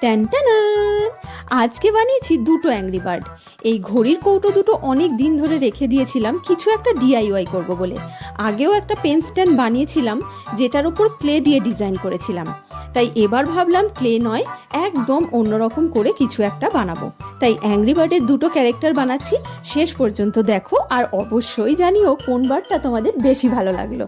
ট্যানটানা! আজকে বানিয়েছি দুটো অ্যাংরি বার্ড। এই ঘড়ির কৌটো দুটো অনেক দিন ধরে রেখে দিয়েছিলাম কিছু একটা ডিআইওয়াই করব বলে। আগেও একটা পেন স্ট্যান্ড বানিয়েছিলাম যেটার ওপর ক্লে দিয়ে ডিজাইন করেছিলাম। তাই এবার ভাবলাম ক্লে নয়, একদম অন্যরকম করে কিছু একটা বানাবো। তাই অ্যাংরি বার্ডের দুটো ক্যারেক্টার বানাচ্ছি। শেষ পর্যন্ত দেখো আর অবশ্যই জানিও কোন বার্ডটা তোমাদের বেশি ভালো লাগলো।